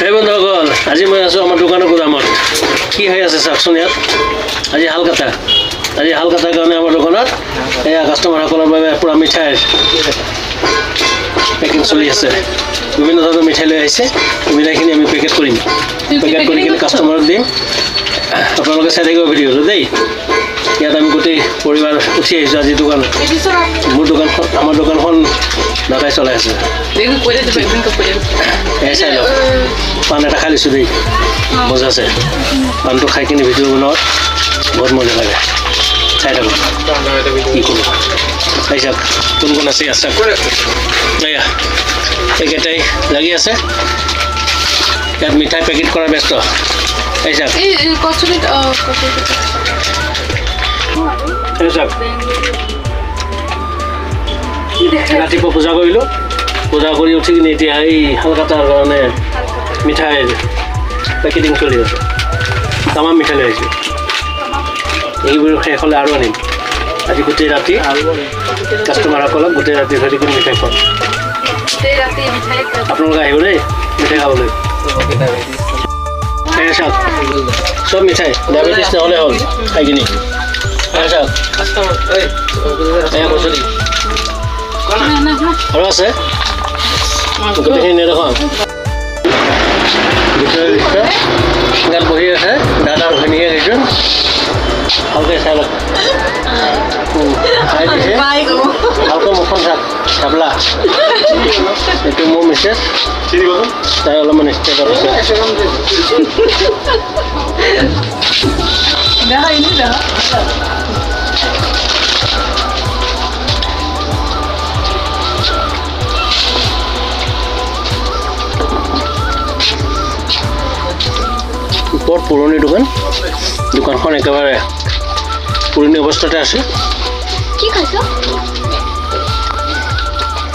এই বন্ধুসকল, আজি মই আছোঁ আমাৰ দোকানৰ গুদামত। কি হৈ আছে চাওকচোন ইয়াত। আজি হাল কাটাৰ কাৰণে আমাৰ দোকানত এয়া কাষ্টমাৰসকলৰ বাবে পূৰা মিঠাইৰ পেকিং চলি আছে। বিভিন্ন ধৰণৰ মিঠাই লৈ আহিছে। মিঠাইখিনি আমি পেকেট কৰিম, পেকেট কৰি কিনে কাষ্টমাৰক দিম। আপোনালোকে চাই থাকিব ভিডিঅ'টো দেই। ইয়াত আমি গোটেই পৰিবাৰ উঠি আহিছোঁ আজি দোকানত। আমাৰ দোকানখন দাদাই চলাই আছে। চাই লওক, পাণ এটা খাই লৈছোঁ দেই, মজা আছে। পাণটো খাই কিনে ভিডিঅ' বনোৱাত বহুত মজা লাগে। চাই থাকক কি কৰোঁ। চাই চাওক কোন কোন আছে আছে। এয়া এইকেইটাই লাগি আছে ইয়াত মিঠাই পেকেট কৰা ব্যস্ত। এই চাওক ৰাতিপুৱা পূজা কৰিলোঁ, পূজা কৰি উঠি কিনে এতিয়া এই হাল কাটাৰ কাৰণে মিঠাইৰ পেকেটিং চলি আছে। তামাম মিঠাই লৈ আহিছোঁ। এইবোৰ শেষ হ'লে আৰু আনিম। আজি গোটেই ৰাতি কাষ্টমাৰসকলক গোটেই ৰাতি ধৰি কিনে মিঠাই খুৱাম। আপোনালোকে আহিব দেই মিঠাই খাবলৈ। চাওক চব মিঠাই, ডায়েবেটিছ নহ'লে হ'ল খাই কিনি। চাওক আৰু আছে গোটেইখিনি নেদেখাম। ইয়াত বহি আছে দাদা আৰু ভনীয়ে আহিছোঁ। ভালকৈ চাই লওক, চাই দিছে ভালকৈ মুখখন চাওক চাবলা। এইটো মোৰ মিছেছ, তাই অলপমান ষ্টেটত আছে। বৰ পুৰণি দোকান, দোকানখন একেবাৰে পুৰণি অৱস্থাতে আছে।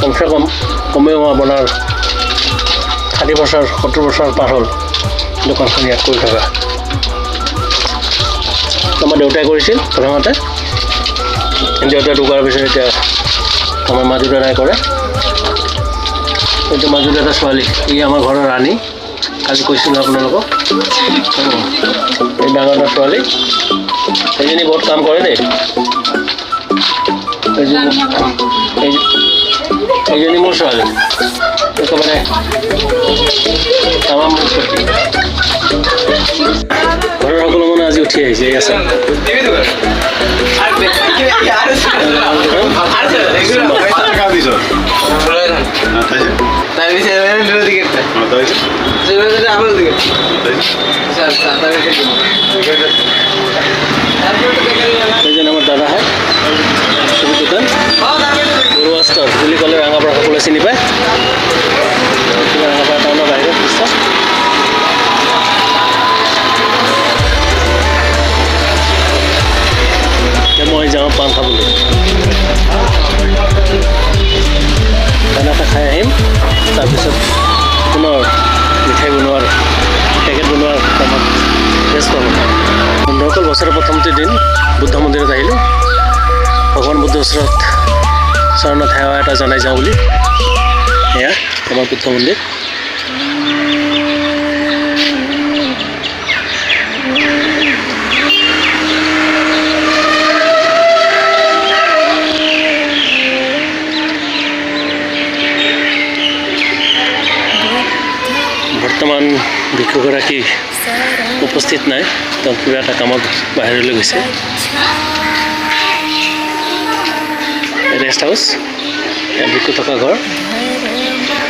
কমচে কমেও আপোনাৰ 60 বছৰ 70 বছৰ পাৰ হ'ল দোকানখন ইয়াত কৰি থকা। আমাৰ দেউতাই কৰিছিল প্ৰথমতে, দেউতাই ঢুকোৱাৰ পিছত এতিয়া আমাৰ মাজু দাদাই কৰে। এইটো মাজু দাদা ছোৱালী, ই আমাৰ ঘৰৰ ৰাণী। কালি কৈছিলোঁ আপোনালোকক, এই ডাঙৰ ছোৱালী এইজনী বহুত কাম কৰে দেই। এইজনী মোৰ ছোৱালী, একেবাৰে তামাম ঘৰৰ সকলো মানে আজি উঠি আহিছে। এই আছে এইজন আমাৰ দাদা হয়। দোকান বৰুৱা ষ্ট'ৰ বুলি ক'লে ৰাঙাপাৰা সকলোৱে চিনি পায়। ৰাঙাপাৰা টাউনৰ বাহিৰত নিশ্চয়। মই যাওঁ পাণ খাবলৈ, খানা এটা খাই আহিম। তাৰপিছত পুনৰ মিঠাই বনোৱাৰ পেকেট বনোৱাৰ কামত ব্যস্ত হ'ম। বন্ধুসকল, বছৰৰ প্ৰথমটো দিন বুদ্ধ মন্দিৰত আহিলোঁ। ভগৱান বুদ্ধ ওচৰত চৰণত সেৱা এটা জনাই যাওঁ বুলি। এয়া আমাৰ বুদ্ধ মন্দিৰ। বৰ্তমান ভিক্ষুগৰাকী উপস্থিত নাই, তেওঁ কিবা এটা কামত বাহিৰলৈ গৈছে। ৰেষ্ট হাউচ, এয়া ভিক্ষু থকা ঘৰ।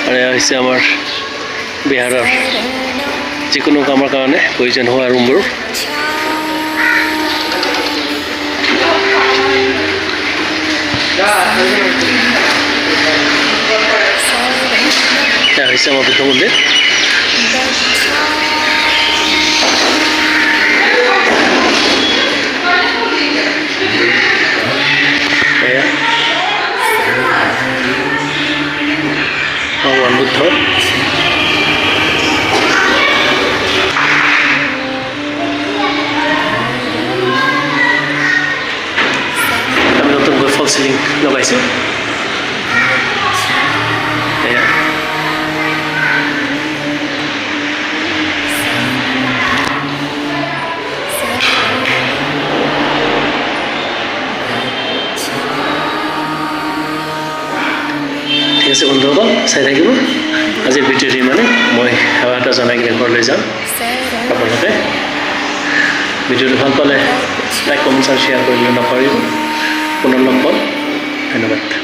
আৰু এয়া হৈছে আমাৰ বিহাৰৰ যিকোনো কামৰ কাৰণে প্ৰয়োজন হোৱা ৰুমবোৰ। এয়া হৈছে আমাৰ বুদ্ধ মন্দিৰ। ভগৱান বুদ্ধ আমি নতুনকৈ ফল চিলিং লগাইছোঁ। এয়া আছে বন্ধুসকল চাই থাকিব আজিৰ ভিডিঅ'টি মানে মই সেৱা এটা জনাই কিনে ঘৰলৈ যাম আপোনালোকে ভিডিঅ'টো ভাল পালে লাইক কমেণ্ট আৰু শ্বেয়াৰ কৰিবলৈ নাপাহৰিব পুনৰ লগ পাম ধন্যবাদ